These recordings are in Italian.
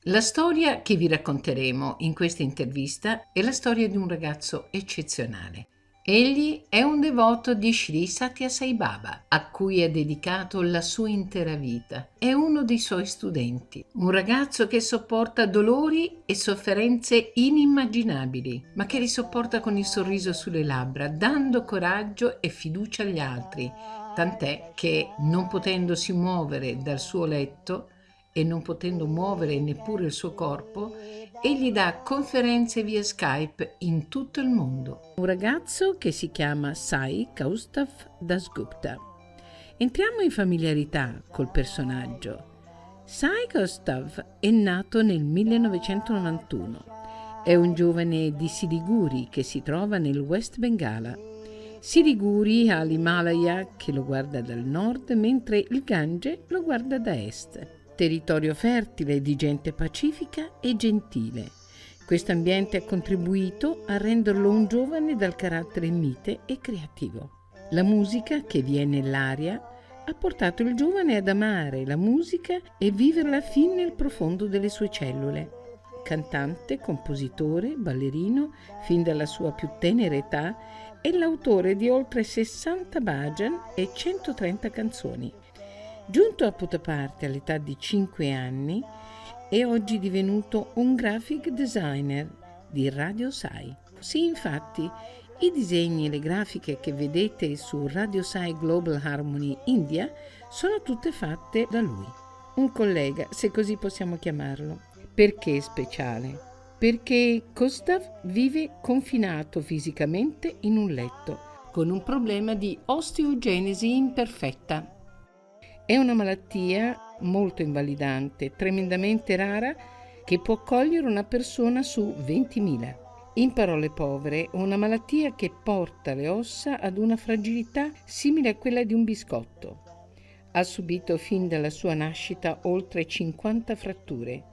La storia che vi racconteremo in questa intervista è la storia di un ragazzo eccezionale. Egli è un devoto di Sri Satya Sai Baba, a cui ha dedicato la sua intera vita. È uno dei suoi studenti, un ragazzo che sopporta dolori e sofferenze inimmaginabili, ma che li sopporta con il sorriso sulle labbra, dando coraggio e fiducia agli altri, tant'è che, non potendosi muovere dal suo letto e non potendo muovere neppure il suo corpo, egli dà conferenze via Skype in tutto il mondo. Un ragazzo che si chiama Sai Kaustav Dasgupta. Entriamo in familiarità col personaggio. Sai Kaustav è nato nel 1991. È un giovane di Siliguri che si trova nel West Bengala. Siliguri ha l'Himalaya che lo guarda dal nord, mentre il Gange lo guarda da est. Territorio fertile di gente pacifica e gentile. Questo ambiente ha contribuito a renderlo un giovane dal carattere mite e creativo. La musica che vi è nell'aria ha portato il giovane ad amare la musica e viverla fin nel profondo delle sue cellule. Cantante, compositore, ballerino, fin dalla sua più tenera età, è l'autore di oltre 60 bhajan e 130 canzoni. Giunto a Puttaparthi all'età di 5 anni, è oggi divenuto un graphic designer di Radio Sai. Sì, infatti, i disegni e le grafiche che vedete su Radio Sai Global Harmony India sono tutte fatte da lui. Un collega, se così possiamo chiamarlo. Perché speciale? Perché Gustav vive confinato fisicamente in un letto, con un problema di osteogenesi imperfetta. È una malattia molto invalidante, tremendamente rara, che può cogliere una persona su 20.000. In parole povere, una malattia che porta le ossa ad una fragilità simile a quella di un biscotto. Ha subito fin dalla sua nascita oltre 50 fratture.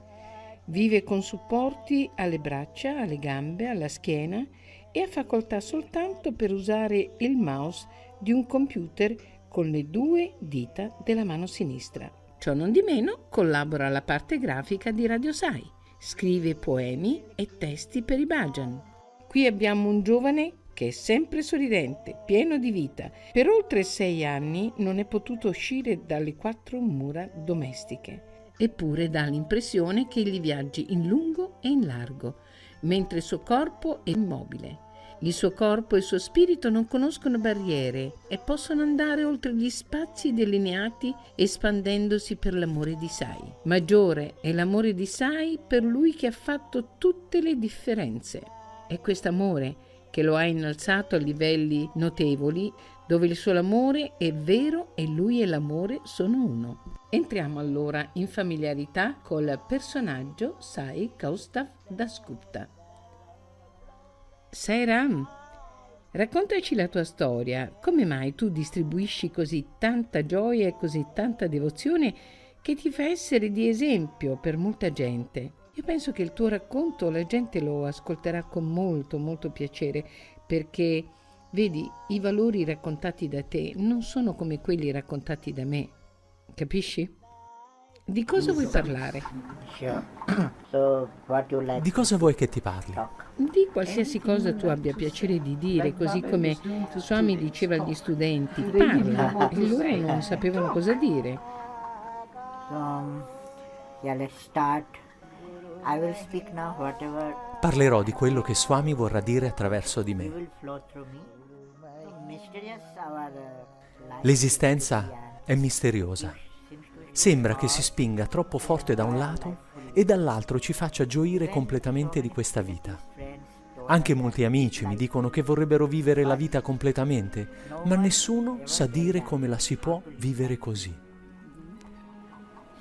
Vive con supporti alle braccia, alle gambe, alla schiena e ha facoltà soltanto per usare il mouse di un computer con le 2 dita della mano sinistra. Ciò non di meno collabora alla parte grafica di Radio Sai, scrive poemi e testi per i bhajan. Qui abbiamo un giovane che è sempre sorridente, pieno di vita. Per oltre 6 anni non è potuto uscire dalle 4 mura domestiche. Eppure dà l'impressione che egli viaggi in lungo e in largo, mentre il suo corpo è immobile. Il suo corpo e il suo spirito non conoscono barriere e possono andare oltre gli spazi delineati espandendosi per l'amore di Sai. Maggiore è l'amore di Sai per lui che ha fatto tutte le differenze. È quest'amore che lo ha innalzato a livelli notevoli, dove il suo amore è vero e lui e l'amore sono uno. Entriamo allora in familiarità col personaggio Sai Kaustav Dasgupta. Sai Ram, raccontaci la tua storia. Come mai tu distribuisci così tanta gioia e così tanta devozione che ti fa essere di esempio per molta gente? Io penso che il tuo racconto la gente lo ascolterà con molto, molto piacere, perché, vedi, i valori raccontati da te non sono come quelli raccontati da me. Capisci? Di cosa vuoi parlare? Sure. So, what you like? Di cosa vuoi che ti parli? Di qualsiasi cosa tu abbia piacere di dire, così come Swami diceva agli studenti, parla, e loro non sapevano cosa dire. Yeah, let's start. I will speak now whatever Parlerò di quello che Swami vorrà dire attraverso di me. will flow through me. Mysterious our life. L'esistenza è misteriosa. Sembra che si spinga troppo forte da un lato e dall'altro ci faccia gioire completamente di questa vita. Anche molti amici mi dicono che vorrebbero vivere la vita completamente, ma nessuno sa dire come la si può vivere così.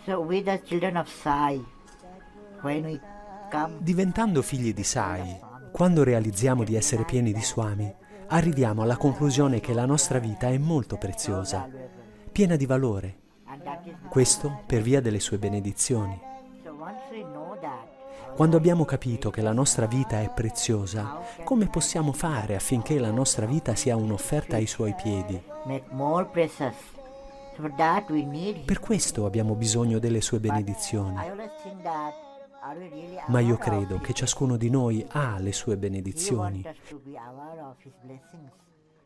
So we the children of Sai, when we come, Diventando figli di Sai, quando realizziamo di essere pieni di Swami, arriviamo alla conclusione che la nostra vita è molto preziosa, piena di valore. and that is Questo per via delle sue benedizioni. so once we know that, Quando abbiamo capito che la nostra vita è preziosa, come possiamo fare affinché la nostra vita sia un'offerta ai suoi piedi? make more precious. So for that we need Him. Per questo abbiamo bisogno delle sue benedizioni. I always think that Ma io credo che ciascuno di noi ha le sue benedizioni,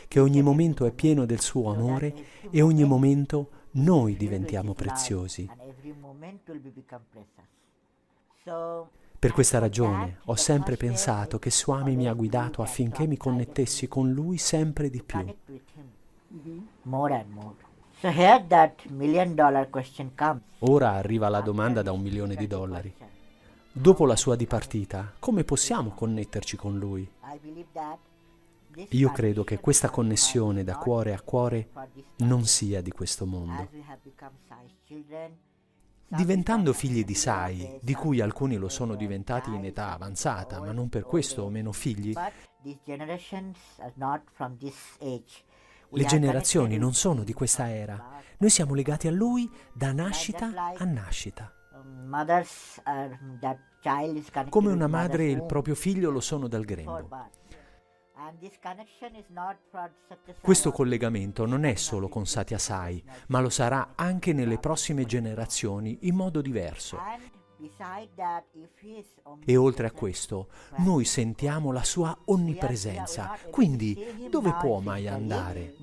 che ogni momento è pieno del suo amore e ogni momento noi diventiamo preziosi. Per questa ragione ho sempre pensato che Swami mi ha guidato affinché mi connettessi con Lui sempre di più. So here that $1 million question comes. Ora arriva la domanda da $1.000.000. Dopo la sua dipartita, come possiamo connetterci con Lui? Io credo che questa connessione da cuore a cuore non sia di questo mondo. Diventando figli di Sai, di cui alcuni lo sono diventati in età avanzata, ma non per questo meno figli, le generazioni non sono di questa era. Noi siamo legati a Lui da nascita a nascita. Come una madre e il proprio figlio lo sono dal grembo. Questo collegamento non è solo con Satya Sai, ma lo sarà anche nelle prossime generazioni in modo diverso. E oltre a questo, noi sentiamo la sua onnipresenza. Quindi, dove può mai andare?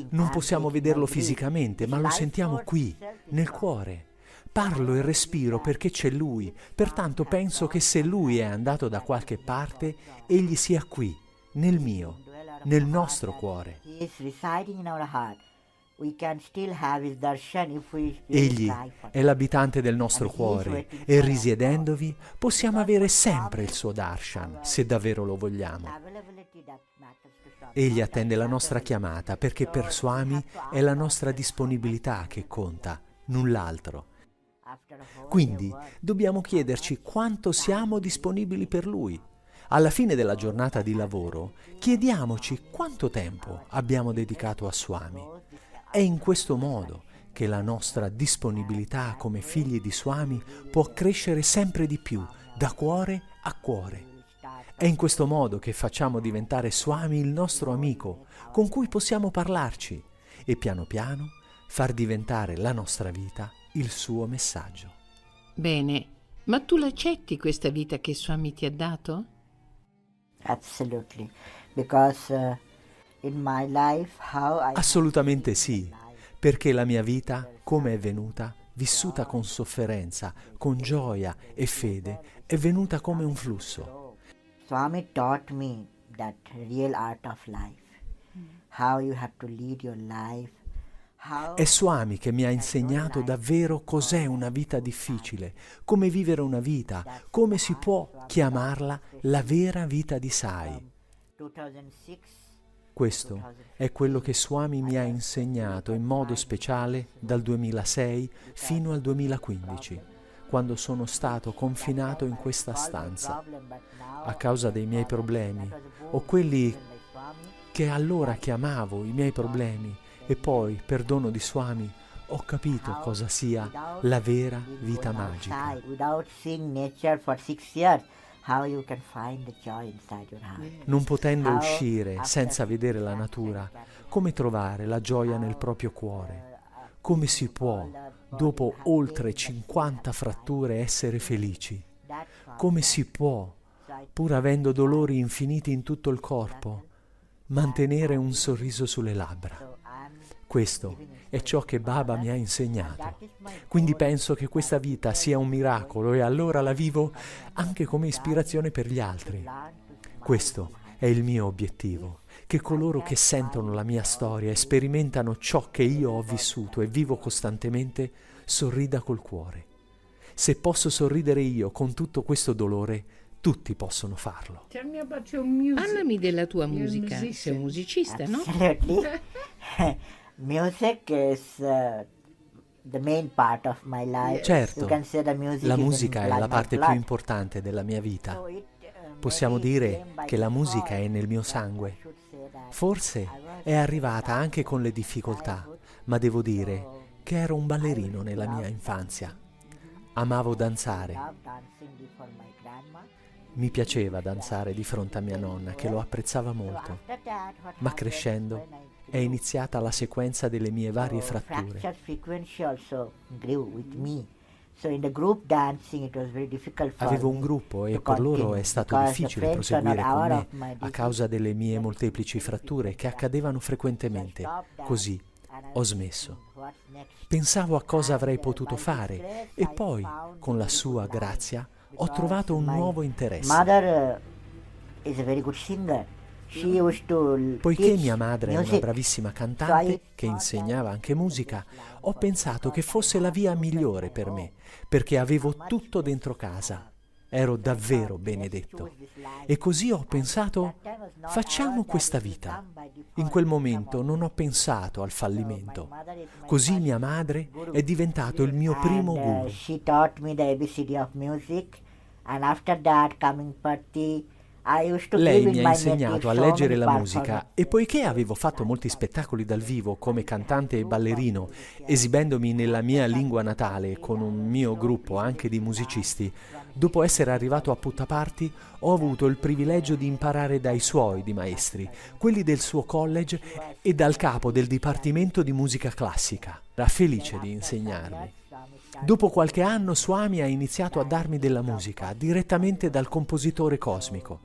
Non possiamo vederlo fisicamente, ma lo sentiamo qui, nel cuore. Parlo e respiro perché c'è Lui, pertanto penso che se Lui è andato da qualche parte, Egli sia qui, nel mio, nel nostro cuore. Egli è l'abitante del nostro cuore e risiedendovi possiamo avere sempre il suo darshan, se davvero lo vogliamo. Egli attende la nostra chiamata perché per Swami è la nostra disponibilità che conta, null'altro. Quindi dobbiamo chiederci quanto siamo disponibili per Lui. Alla fine della giornata di lavoro, chiediamoci quanto tempo abbiamo dedicato a Swami. È in questo modo che la nostra disponibilità come figli di Swami può crescere sempre di più, da cuore a cuore. È in questo modo che facciamo diventare Swami il nostro amico, con cui possiamo parlarci e piano piano far diventare la nostra vita il suo messaggio. Bene, ma tu l'accetti questa vita che Swami ti ha dato? Absolutely, because in my life Assolutamente sì, perché la mia vita, come è venuta, vissuta con sofferenza, con gioia e fede, è venuta come un flusso. Swami taught me that real art of life, how you have to lead your life. È Swami che mi ha insegnato davvero cos'è una vita difficile, come vivere una vita, come si può chiamarla la vera vita di Sai. Questo è quello che Swami mi ha insegnato in modo speciale dal 2006 fino al 2015, quando sono stato confinato in questa stanza a causa dei miei problemi, o quelli che allora chiamavo i miei problemi, e poi, per dono di Swami, ho capito cosa sia la vera vita magica. Non potendo uscire senza vedere la natura, come trovare la gioia nel proprio cuore? Come si può, dopo oltre 50 fratture, essere felici? Come si può, pur avendo dolori infiniti in tutto il corpo, mantenere un sorriso sulle labbra? Questo è ciò che Baba mi ha insegnato. Quindi penso che questa vita sia un miracolo e allora la vivo anche come ispirazione per gli altri. Questo è il mio obiettivo, che coloro che sentono la mia storia e sperimentano ciò che io ho vissuto e vivo costantemente sorrida col cuore. Se posso sorridere io con tutto questo dolore, tutti possono farlo. Parlami della tua musica. Sei un musicista, no? Absolutely. Music is the main part of my life. Certo, You can say the music la is musica in è la my parte blood. più importante della mia vita. Possiamo dire che la musica è nel mio sangue. Forse è arrivata anche con le difficoltà, ma devo dire che ero un ballerino nella mia infanzia. Amavo danzare. Mi piaceva danzare di fronte a mia nonna, che lo apprezzava molto. Ma crescendo è iniziata la sequenza delle mie varie fratture. So in the group dancing it was very difficult for Avevo un me gruppo e to per loro continue è stato because the difficile friends were not proseguire con aware me of my a disease. causa delle mie molteplici fratture che accadevano So frequentemente. I stopped Così that and I ho was smesso. thinking, what's next? Pensavo a cosa avrei And potuto by this fare grace e I poi, found con la very sua good line grazia, ho because trovato un my nuovo interesse. mother is a very good singer. She used to Poiché teach mia madre è una music. bravissima So I cantante che thought insegnava that anche it was musica, this line ho for me pensato che because I fosse la have via children migliore at per home. me, perché avevo Much tutto better dentro I casa. have. Ero So I davvero thought, let's benedetto. choose this line. E così ho And pensato, that time was not facciamo aware that questa it will vita. come by In default quel to momento come non ho out. pensato al So my fallimento. mother is my Così first mia madre guru. è diventato il mio primo And guru. she taught me the ABCD of music. And after that, coming Patti, I used to Lei give mi in ha my native insegnato a so leggere many la musica performances. e poiché avevo fatto molti spettacoli dal vivo come cantante e ballerino, esibendomi nella mia lingua natale con un mio gruppo anche di musicisti, dopo essere arrivato a Puttaparthi ho avuto il privilegio di imparare dai suoi di maestri, quelli del suo college e dal capo del Dipartimento di Musica Classica. Era felice di insegnarmi. Dopo qualche anno Swami ha iniziato a darmi della musica direttamente dal compositore cosmico.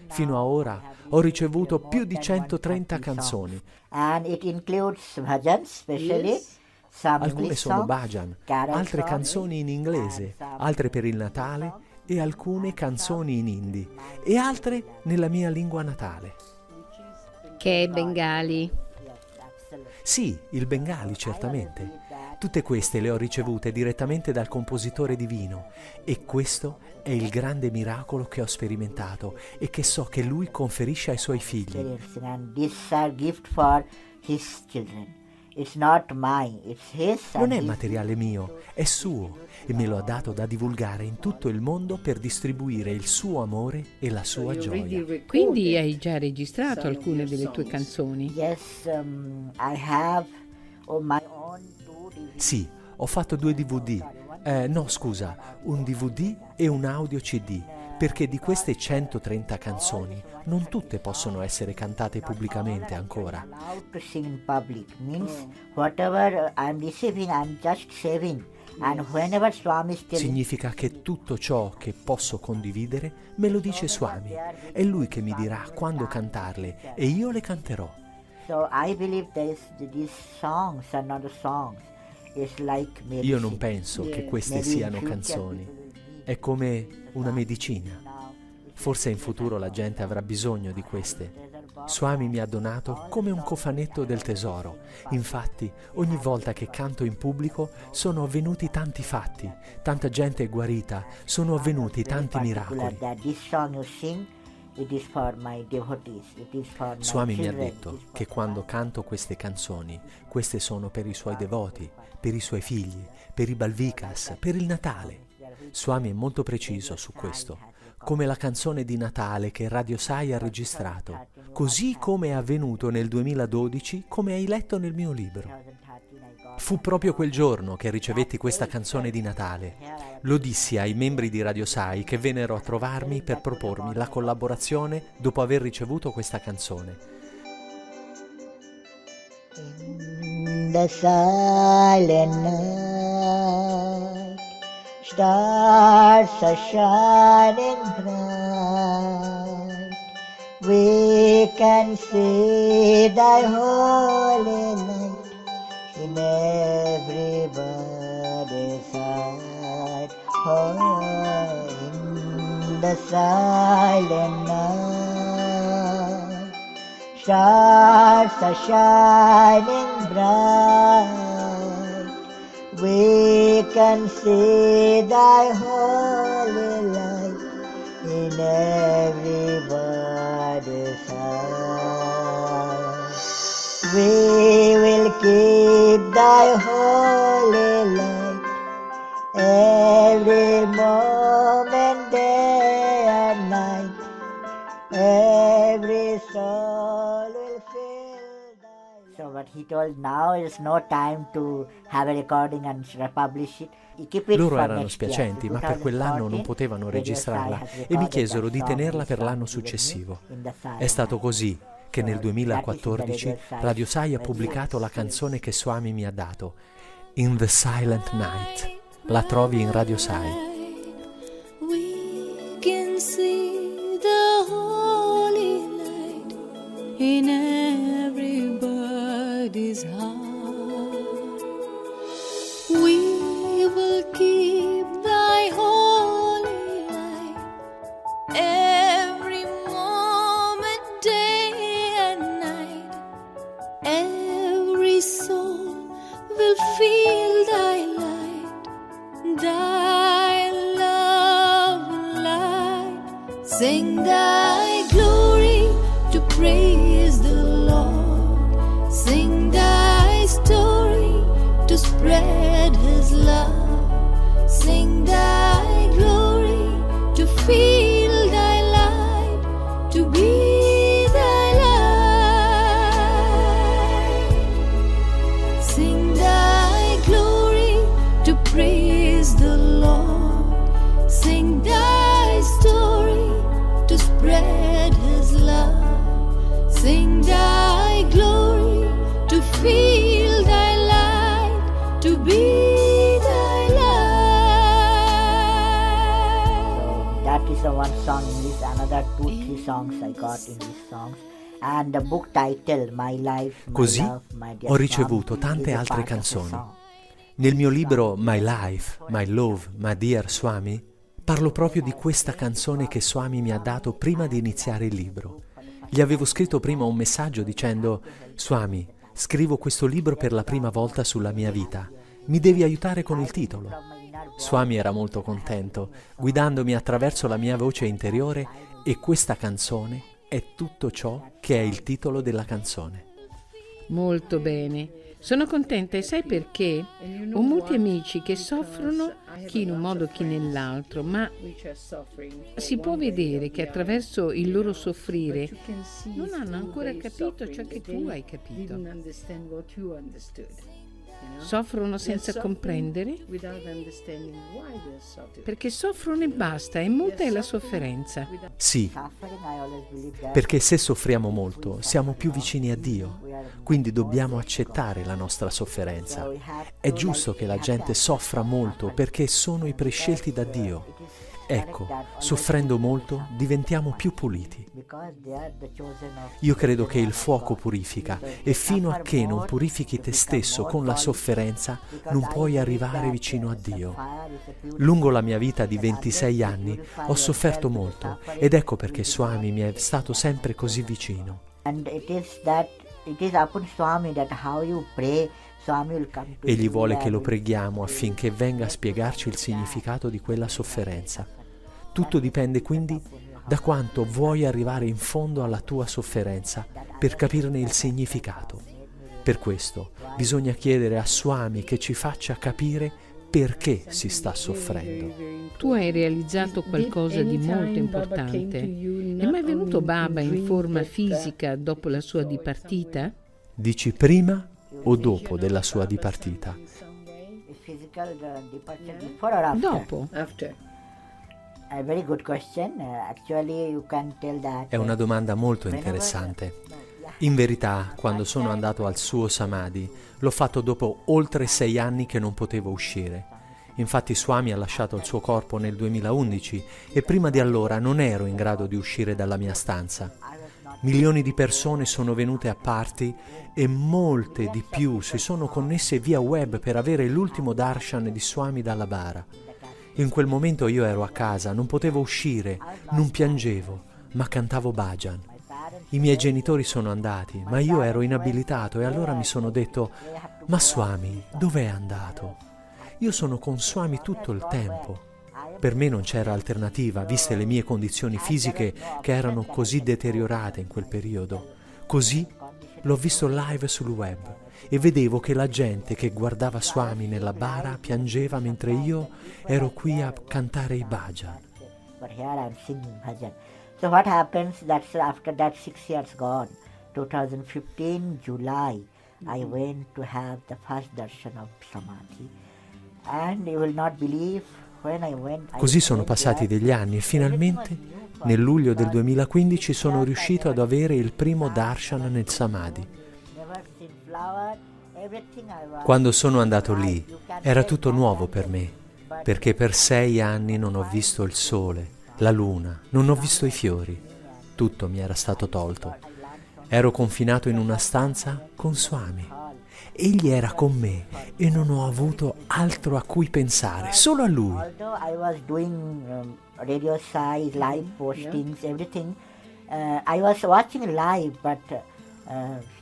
Fino a ora ho ricevuto più di 130 canzoni. And it includes bhajans, especially Yes. some Alcune English sono songs, bhajan, carol altre songs, canzoni in inglese, and some altre per il Natale e alcune canzoni in hindi e altre nella mia lingua natale. Che è bengali. Yes, absolutely. Sì, il bengali certamente. Tutte queste le ho ricevute direttamente dal compositore divino e questo è il grande miracolo che ho sperimentato e che so che lui conferisce ai suoi figli. And these are gift for his children. It's not mine, it's his. Non and è his. materiale mio, è suo e me lo ha dato da divulgare in tutto il mondo per distribuire il suo amore e la sua gioia. Quindi hai già registrato alcune delle tue canzoni? Yes, I have my own two DVDs. Sì, ho fatto 2 DVD. No, scusa, un DVD e un audio CD, perché di queste 130 canzoni non tutte possono essere cantate pubblicamente ancora. Allowed to sing in public means whatever I'm receiving, I'm just saving. And whenever Swami is telling, Significa che tutto ciò che posso condividere me lo dice Swami. È lui che mi dirà quando cantarle e io le canterò. so I believe these songs are not songs. It's like medicine. Io non penso che queste Maybe in siano future canzoni. people will need È come una medicina. now. Forse in futuro la gente avrà bisogno di queste. Swami mi ha donato come un cofanetto del tesoro. Infatti, ogni volta che canto in pubblico sono avvenuti tanti fatti, tanta gente è guarita, sono avvenuti tanti miracoli. That this song you sing, it is for my devotees, it is for my Swami mi ha children, detto it is for che quando canto queste canzoni, queste sono per i suoi devoti, per i suoi figli, per i Balvikas, per il Natale. Swami è molto preciso su questo, come la canzone di Natale che Radio Sai ha registrato, così come è avvenuto nel 2012, come hai letto nel mio libro. 2013 I got. Fu proprio quel giorno che ricevetti questa canzone di Natale. Lo dissi ai membri di Radio Sai che vennero a trovarmi per propormi la collaborazione dopo aver ricevuto questa canzone. In the silent night, stars are shining bright. We can see thy holy light in everybody's heart. Oh, in the silent night, stars are shining bright. We can see thy holy light in everybody's heart. We will keep thy holy light every moment, day and night. Every soul will feel thy. So what he told, now is no time to have a recording and publish it. You keep it Loro for erano next year. spiacenti, ma per quell'anno non 2014, potevano Radio registrarla Sai has e mi recorded chiesero that di song, tenerla this per song l'anno given me successivo. in the silent È stato night. così che nel So, that is in the 2014 Radio Sai Radio Sai ha website. pubblicato la canzone che Swami mi ha dato, In the Silent Night. La trovi in Radio Sai. We can see the holy light in everybody's heart. We will keep thy holy light every moment, day and night. Every soul will feel thy light, thy love light. Sing thy glory to praise the Lord. Sing thy story to spread his love. Sing thy glory to feel thy light, to be thy light. Sing thy glory to praise the Lord. Sing thy story to spread his love. Sing thy glory to feel thy light, to be thy light. That is the one song in this. Another 2-3 songs I got in these songs. And the book title, My Life, My Così Love, My Dear ho ricevuto Swami, tante is a altre part of the canzoni. song. Nel mio libro My Life, My Love, My Dear Swami, parlo proprio di questa canzone che Swami mi ha dato prima di iniziare il libro. Gli avevo scritto prima un messaggio dicendo: Swami, scrivo questo libro per la prima volta sulla mia vita. Mi devi aiutare con il titolo. Swami era molto contento, guidandomi attraverso la mia voce interiore, e questa canzone è tutto ciò che è il titolo della canzone. Molto bene. Sono contenta e sai perché? Ho molti amici che soffrono, chi in un modo chi nell'altro, ma si può vedere che attraverso il loro soffrire non hanno ancora capito ciò che tu hai capito. Soffrono senza comprendere, perché soffrono e basta, e molta è la sofferenza. Sì, Suffering, I always believe that perché se soffriamo molto siamo più vicini a Dio, quindi dobbiamo accettare la nostra sofferenza. È giusto che la gente soffra molto perché sono i prescelti da Dio. Ecco, soffrendo molto diventiamo più puliti. because they are the chosen of Io credo che il fuoco purifica, e fino a che non purifichi te stesso con la sofferenza non puoi arrivare vicino a Dio. Lungo la mia vita di 26 anni ho sofferto molto, ed ecco perché Swami mi è stato sempre così vicino. And it is upon Swami that how you pray, Swami will come to Egli you vuole che and lo will- preghiamo affinché venga a spiegarci il significato di quella sofferenza. Tutto dipende quindi da quanto vuoi arrivare in fondo alla tua sofferenza per capirne il significato. Per questo bisogna chiedere a Swami che ci faccia capire perché si sta soffrendo. Tu hai realizzato qualcosa di molto importante. È mai venuto Baba in forma fisica dopo la sua dipartita? Dici prima o dopo della sua dipartita? Is physical departure before or after? Dopo. A very good question. Actually, you can tell that. È una domanda molto interessante. In verità, quando sono andato al suo Samadhi, l'ho fatto dopo oltre 6 anni che non potevo uscire. Infatti Swami ha lasciato il suo corpo nel 2011 e prima di allora non ero in grado di uscire dalla mia stanza. Milioni di persone sono venute a party e molte di più si sono connesse via web per avere l'ultimo darshan di Swami dalla bara. In quel momento io ero a casa, non potevo uscire, non piangevo, ma cantavo bhajan. I miei genitori sono andati, ma io ero inabilitato, e allora mi sono detto: ma Swami, dov'è andato? Io sono con Swami tutto il tempo. Per me non c'era alternativa, viste le mie condizioni fisiche che erano così deteriorate in quel periodo. Così l'ho visto live sul web e vedevo che la gente che guardava Swami nella bara piangeva mentre io ero qui a cantare i bhajan. But here I am singing bhajan. So what happens? That's after that 6 years gone. 2015 July, I went to have the first darshan of Samadhi, and you will not believe when I went. Così sono passati degli anni e finalmente nel luglio del 2015 sono riuscito ad avere il primo darshan nel Samadhi. Quando sono andato lì era tutto nuovo per me. perché per 6 anni non ho visto il sole, la luna, non ho visto i fiori. Tutto mi era stato tolto. Ero confinato in una stanza con Swami. Egli era con me e non ho avuto altro a cui pensare, solo a lui. Although I was doing Radio Sai, live postings, everything, I was watching live, but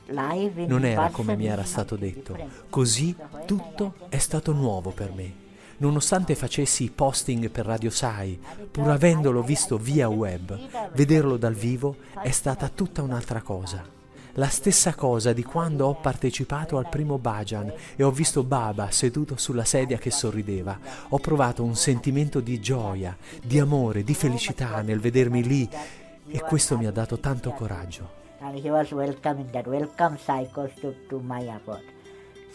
live in Non era person come mi era is stato something detto. different. Così tutto è stato nuovo per me. Nonostante facessi i posting per Radio Sai, pur avendolo visto via web, vederlo dal vivo è stata tutta un'altra cosa. La stessa cosa di quando ho partecipato al primo bhajan e ho visto Baba seduto sulla sedia che sorrideva. Ho provato un sentimento di gioia, di amore, di felicità nel vedermi lì e questo mi ha dato tanto coraggio. And he was welcoming that. Welcome cycles to my abode.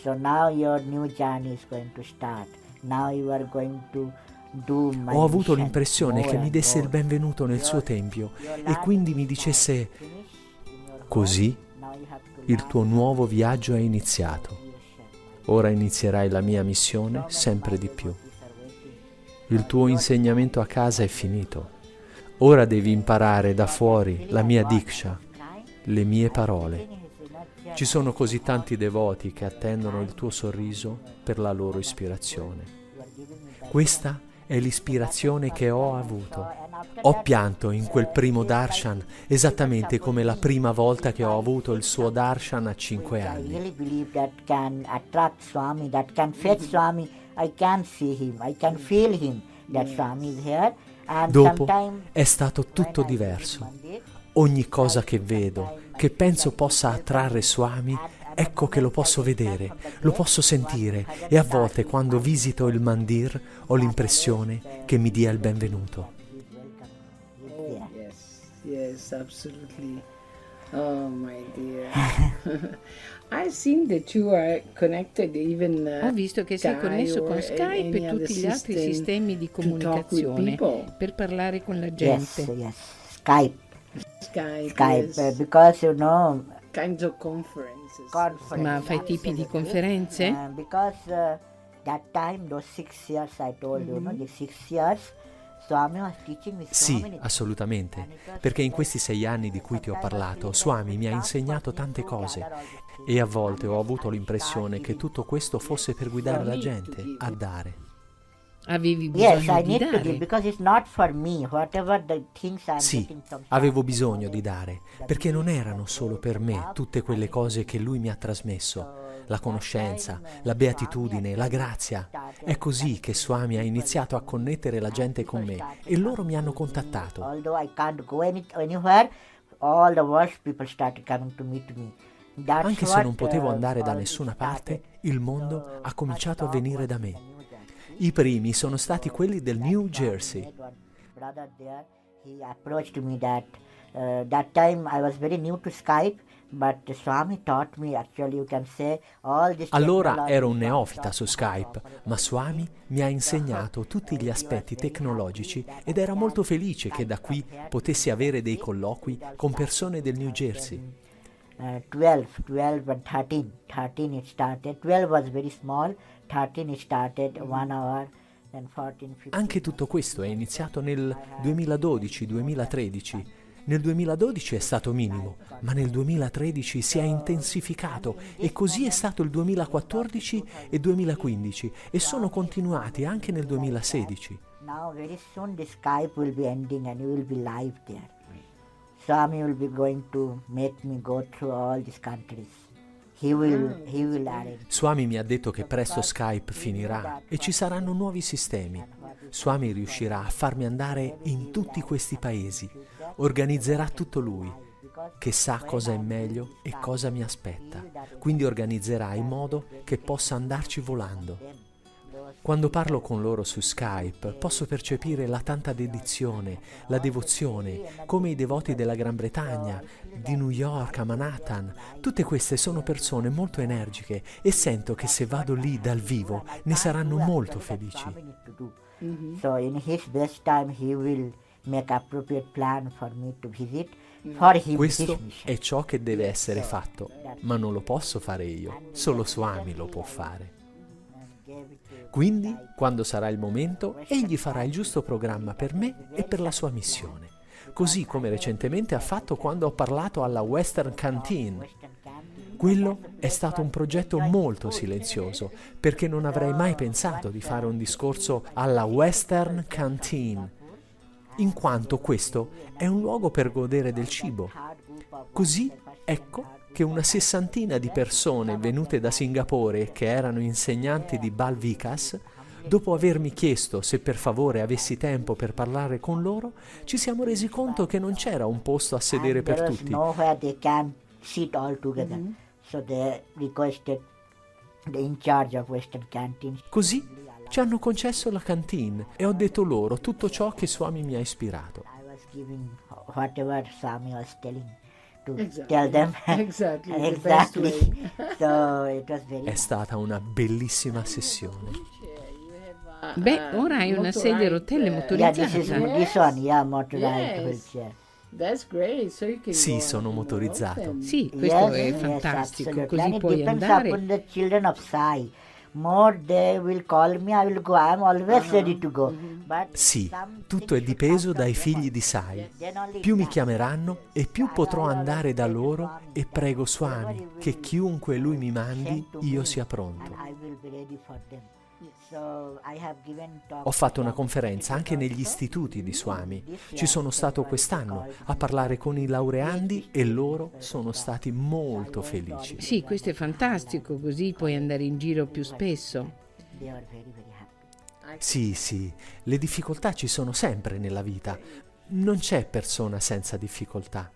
So now your new journey is going to start. Now you are going to do my Ho avuto mission l'impressione more che mi and desse il more. benvenuto nel suo tempio Your e life quindi mi is dicesse: finished in your home. così Now you have to il learn tuo nuovo viaggio è iniziato. Ora inizierai la mia missione sempre di più. Il tuo insegnamento a casa è finito. Ora devi imparare da fuori la mia diksha, le mie parole. Ci sono così tanti devoti che attendono il tuo sorriso per la loro ispirazione. Questa è l'ispirazione che ho avuto. Ho pianto in quel primo darshan esattamente come la prima volta che ho avuto il suo darshan a 5 I anni. really believe that can attract Swami, that can fetch Swami. I can see him, I can feel him, that Swami is here. And Dopo sometime è stato tutto diverso. Ogni cosa che vedo, che penso possa attrarre Swami, ecco che lo posso vedere, lo posso sentire e a volte quando visito il mandir ho l'impressione che mi dia il benvenuto. Oh, yes, absolutely. Oh, my dear. I've seen that you are connected even Ho visto che sei connesso con Skype e tutti gli altri sistemi di comunicazione per parlare con la gente. Yes, Skype, Skype, because you know, kinds of conferences. Ma fai tipi di conferenze? Because that time, those 6 years I told you, no, the 6 years, Swami was teaching me so Sì, many assolutamente, perché in questi 6 anni di cui ti ho parlato, Swami mi ha insegnato tante cose e a volte ho avuto l'impressione che tutto questo fosse per guidare la gente a dare. Avevi Yes, bisogno I di need to give dare? because it's not for me. Whatever the things I'm Sì, getting from avevo bisogno di dare, perché non erano solo per me tutte quelle cose che lui mi ha trasmesso, la conoscenza, la beatitudine, la grazia. È così che Swami ha iniziato a connettere la gente con me e loro mi hanno contattato. Although I can't go anywhere, all the worst people started coming to meet me. That's Anche se what, non potevo andare da all nessuna this parte, started. il mondo ha cominciato a venire da me. I primi sono stati quelli del New Jersey. Brother there, he approached me that time I was very new to Skype, but Swami taught me, actually you can say, all this Allora technology. ero un neofita su Skype, ma Swami mi ha insegnato tutti gli aspetti tecnologici ed era molto felice che da qui potessi avere dei colloqui con persone del New Jersey. 12 and 13 it started. 12 was very small, 13 it started 1 hour, then 14, 15. Anche tutto questo è iniziato nel 2012-2013. Nel 2012 è stato minimo, ma nel 2013 si è intensificato e così è stato il 2014 e 2015 e sono continuati anche nel 2016. Now very soon the Skype will be ending and you will be live there. Swami will be going to make me go through all these countries. He will arrange. Swami mi ha detto che presto Skype finirà e ci saranno nuovi sistemi. Swami riuscirà a farmi andare in tutti questi paesi. Organizzerà tutto lui, che sa cosa è meglio e cosa mi aspetta. Quindi organizzerà in modo che possa andarci volando. Quando parlo con loro su Skype posso percepire la tanta dedizione, la devozione, come i devoti della Gran Bretagna, di New York a Manhattan. Tutte queste sono persone molto energiche e sento che se vado lì dal vivo ne saranno molto felici. So in his best time he will make appropriate plan for me to visit for him, his Questo mission. è ciò che deve essere fatto, ma non lo posso fare io, solo Swami lo può fare. Quindi, quando sarà il momento, egli farà il giusto programma per me e per la sua missione, così come recentemente ha fatto quando ho parlato alla Western Canteen. Quello è stato un progetto molto silenzioso, perché non avrei mai pensato di fare un discorso alla Western Canteen, in quanto questo è un luogo per godere del cibo. Così, ecco che una 60 di persone venute da Singapore che erano insegnanti di Bal Vikas, dopo avermi chiesto se per favore avessi tempo per parlare con loro, ci siamo resi conto che non c'era un posto a sedere per tutti. Nowhere they can sit all together. So they requested the in charge of Western Canteen. Così ci hanno concesso la canteen e ho detto loro tutto ciò che Swami mi ha ispirato. I was giving whatever Swami was telling to tell them. Exactly. So it was very È stata una bellissima sessione. Beh, ora hai una sedia a rotelle Yeah, this motorizzata. one, yeah, motorized wheelchair. Sì, sono motorizzato. Sì, questo è Yes, fantastico, absolutely. così And it puoi depends andare. upon the children of Sai. More they will call me, I will go. I am always ready to go. But Sì, some tutto è things should dipeso come dai from them figli di also. Sai. Then only Più mi it chiameranno e più potrò andare da loro e prego Swami che chiunque lui mi mandi io sia pronto. and I will be ready for them. So I have given talk Ho fatto una conferenza anche negli istituti di Swami. Ci sono stato quest'anno a parlare con i laureandi e loro sono stati molto felici. Sì, questo è fantastico, così puoi andare in giro più spesso. They are very, very happy. Sì, le difficoltà ci sono sempre nella vita. Non c'è persona senza difficoltà.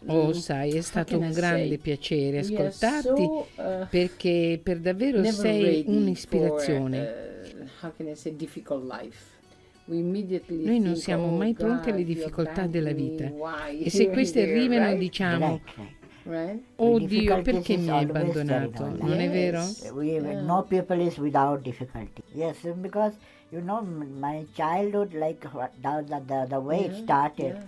Oh, sai, è stato un grande piacere ascoltarti perché per davvero sei un'ispirazione. Noi non siamo mai pronti alle difficoltà della vita e se queste arrivano diciamo, oh Dio, perché mi hai abbandonato? Non è vero? No people is without difficulty. Yes, because my childhood, like the way it started.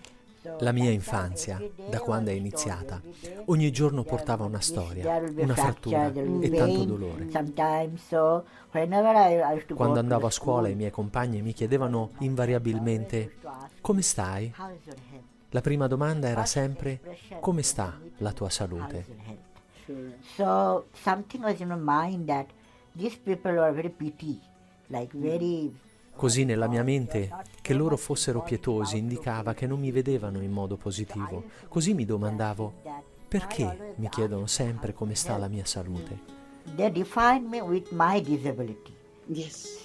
La mia infanzia, da quando è iniziata, ogni giorno portava una storia, una frattura e tanto dolore. Quando andavo a scuola i miei compagni mi chiedevano invariabilmente «Come stai?». La prima domanda era sempre «Come sta la tua salute?». So something was in my mind that these people are very pity, like very. Così nella mia mente che loro fossero pietosi indicava che non mi vedevano in modo positivo. Così mi domandavo perché mi chiedono sempre come sta la mia salute. They define me with my disability.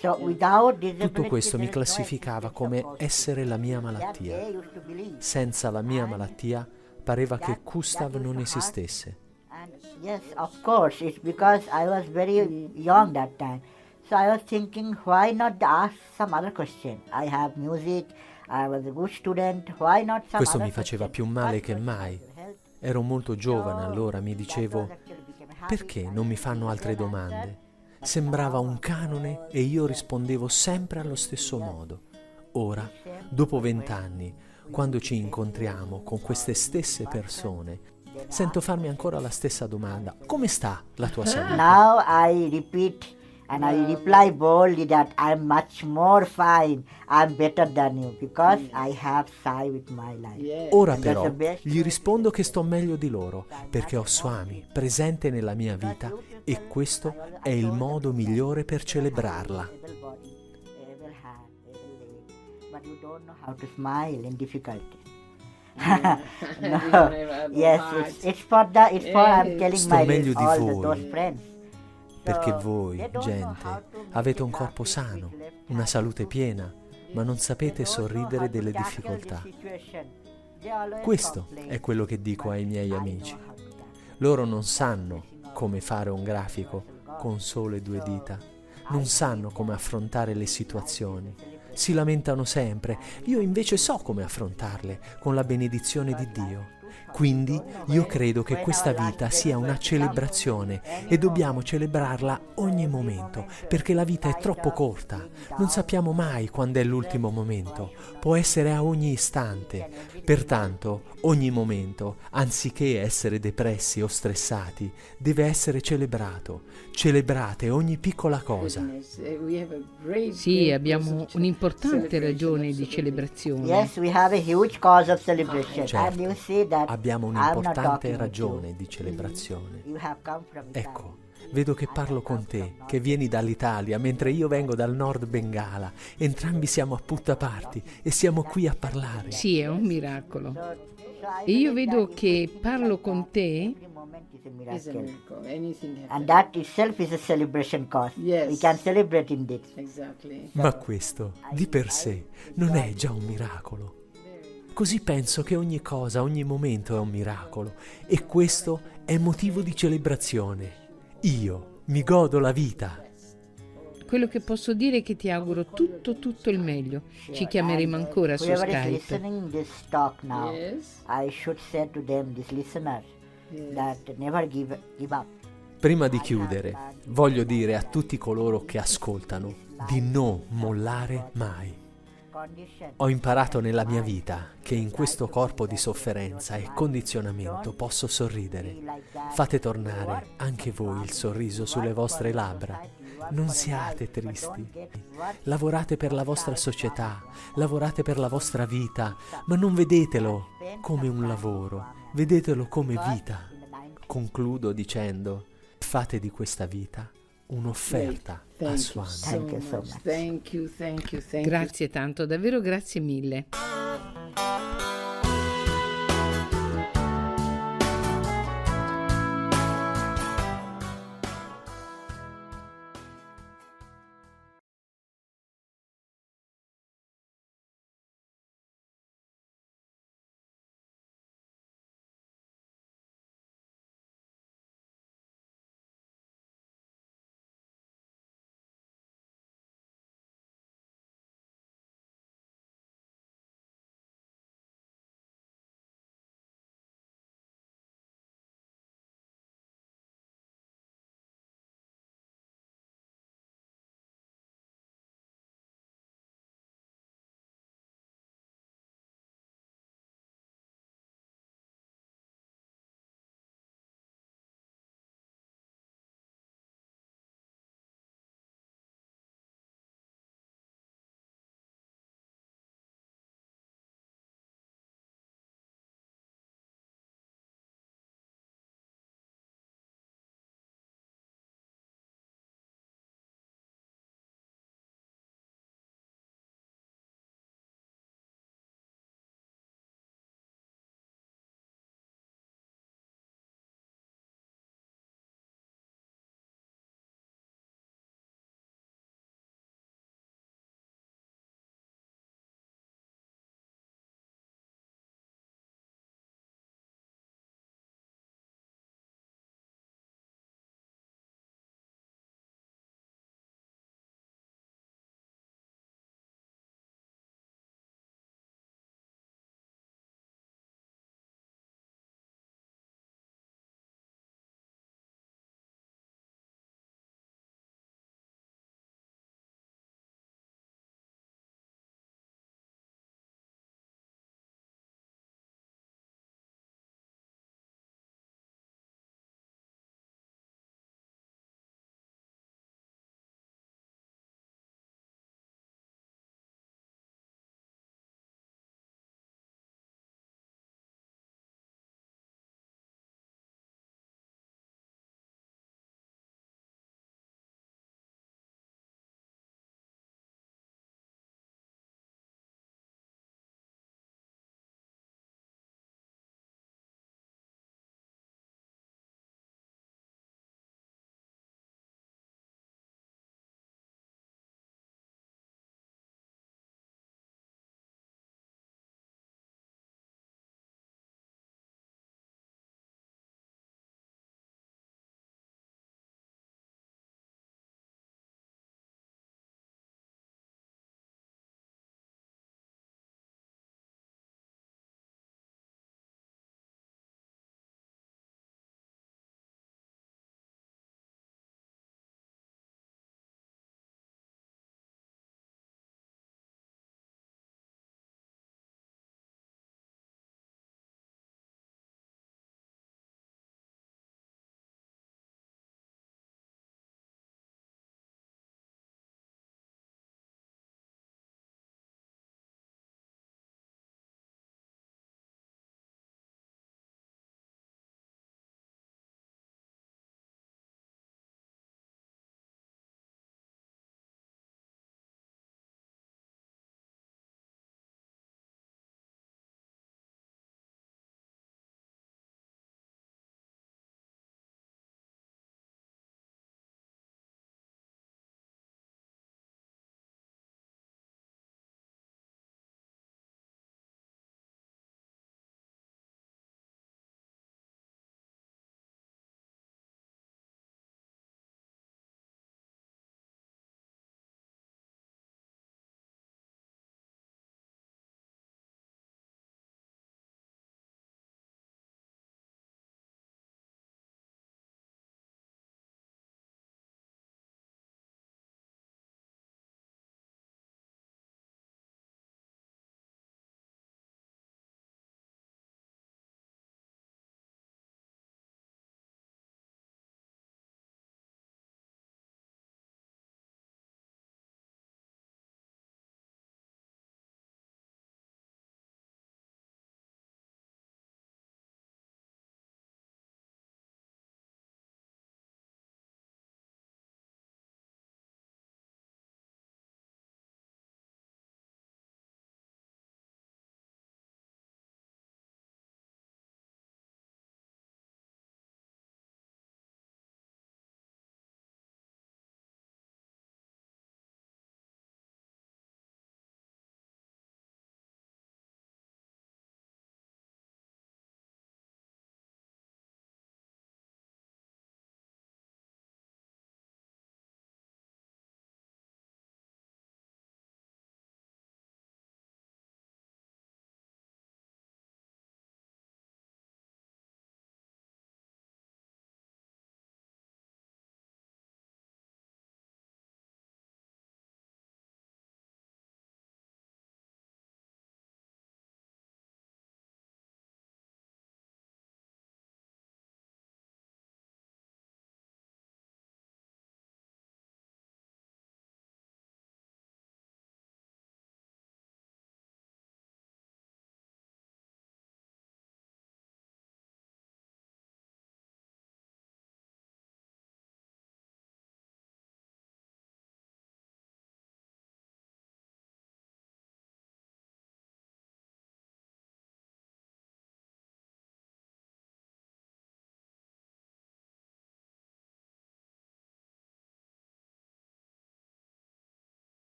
So without disability, Tutto questo mi there is no classificava existence of come possibility. essere la mia That malattia. they used to believe. Senza la mia malattia pareva che Gustav non esistesse. And yes, of course, it's because I was very young that time. So I was thinking, why not ask some other question? I have music, I was a good student, why not some Questo other mi faceva question? più male First che question mai. was your health. Ero molto giovane allora, mi That dicevo, was actually became a habit. perché non mi fanno altre domande? Sembrava un canone e io rispondevo sempre allo stesso modo. Ora, dopo 20 anni, quando ci incontriamo con queste stesse persone, sento farmi ancora la stessa domanda. Come sta la tua salute? Now I repeat and I reply boldly that I'm much more fine, I'm better than you because I have Sai with my life. Ora And that's però the best gli rispondo che sto meglio di loro, perché ho Swami presente nella mia vita e questo è il modo migliore per celebrarla. Able body, able hand, able leg, but you don't know how to smile in difficulties. No, yes, it's for I'm telling Sto my meglio di all voi. those friends. Perché So, voi, they don't know gente, how to make avete un it corpo happy sano, with left una hand. salute piena, ma non sapete They don't know sorridere how to delle tackle difficoltà. the situation. They always Questo complain. è quello che dico ai miei I know amici. how to tackle. Loro non sanno come fare un grafico con sole 2 dita, non sanno come affrontare le situazioni, si lamentano sempre, io invece so come affrontarle con la benedizione di Dio. Quindi io credo che questa vita sia una celebrazione e dobbiamo celebrarla ogni momento, perché la vita è troppo corta. Non sappiamo mai quando è l'ultimo momento, può essere a ogni istante. Pertanto, ogni momento, anziché essere depressi o stressati, deve essere celebrato. Celebrate ogni piccola cosa. Sì, abbiamo un'importante ragione di celebrazione. Yes, we have a huge cause of celebration. And you Certo, see that abbiamo I'm not un'importante talking with ragione you. di celebrazione. You have come from Ecco, vedo che parlo con te, che vieni dall'Italia, mentre io vengo dal Nord Bengala. Entrambi siamo a Puttaparthi e siamo qui a parlare. Sì, è un miracolo. E io vedo che parlo con te. every moment is a miracle. And that itself is a celebration cause. We can celebrate in this. Ma questo, di per sé, non è già un miracolo. Così penso che ogni cosa, ogni momento è un miracolo e questo è motivo di celebrazione. Io mi godo la vita. Quello che posso dire è che ti auguro tutto il meglio. Ci chiameremo ancora su Whoever is Skype. listening this talk now, I should say to them, these listeners, that never give up. Prima di chiudere, voglio dire a tutti coloro che ascoltano di non mollare mai. Ho imparato nella mia vita che in questo corpo di sofferenza e condizionamento posso sorridere. Fate tornare anche voi il sorriso sulle vostre labbra. Non siate tristi. Lavorate per la vostra società, lavorate per la vostra vita, ma non vedetelo come un lavoro, vedetelo come vita. Concludo dicendo, fate di questa vita un'offerta a Swami. Thank you so much. Grazie tanto, davvero grazie mille.